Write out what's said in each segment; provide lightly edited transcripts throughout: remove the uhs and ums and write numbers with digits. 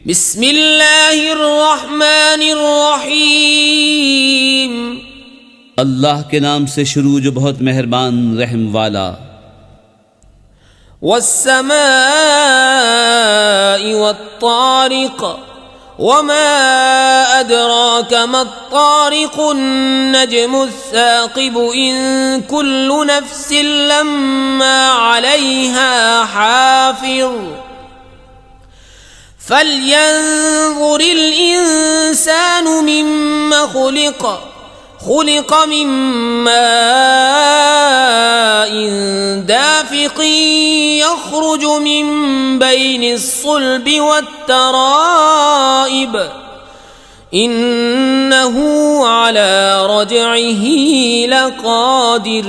بسم اللہ الرحمن الرحیم، اللہ کے نام سے شروع جو بہت مہربان رحم والا۔ والسماء والطارق وما أدراك ما الطارق النجم الثاقب إن كل نفس لما عليها حافظ فلينظر الإنسان مما خلق من ماء دافق يخرج من بين الصلب والترائب إنه على رجعه لقادر۔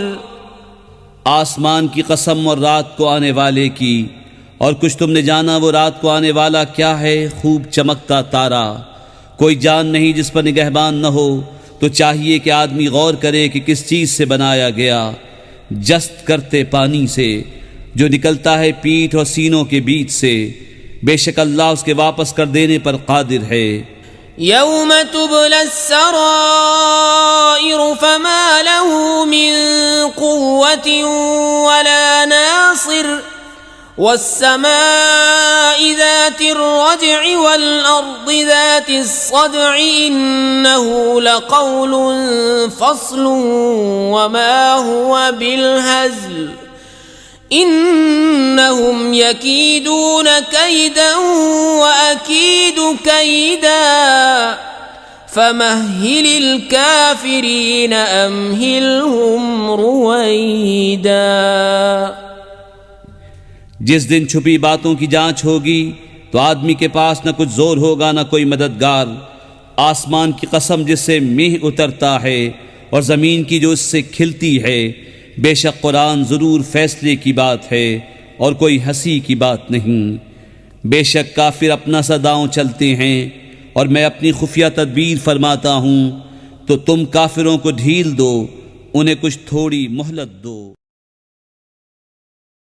آسمان کی قسم اور رات کو آنے والے کی، اور کچھ تم نے جانا وہ رات کو آنے والا کیا ہے؟ خوب چمکتا تارا۔ کوئی جان نہیں جس پر نگہبان نہ ہو، تو چاہیے کہ آدمی غور کرے کہ کس چیز سے بنایا گیا۔ جست کرتے پانی سے جو نکلتا ہے پیٹھ اور سینوں کے بیچ سے، بے شک اللہ اس کے واپس کر دینے پر قادر ہے۔ یوم تبلی السرائر فما له من قوة ولا ناصر والسماء ذات الرجع والأرض ذات الصدع إنه لقول فصل وما هو بالهزل إنهم يكيدون كيدا وأكيد كيدا فمهل الكافرين أمهلهم رويدا۔ جس دن چھپی باتوں کی جانچ ہوگی تو آدمی کے پاس نہ کچھ زور ہوگا نہ کوئی مددگار۔ آسمان کی قسم جس سے میہ اترتا ہے اور زمین کی جو اس سے کھلتی ہے، بے شک قرآن ضرور فیصلے کی بات ہے اور کوئی ہنسی کی بات نہیں۔ بے شک کافر اپنا سا داؤں چلتے ہیں اور میں اپنی خفیہ تدبیر فرماتا ہوں، تو تم کافروں کو ڈھیل دو، انہیں کچھ تھوڑی مہلت دو۔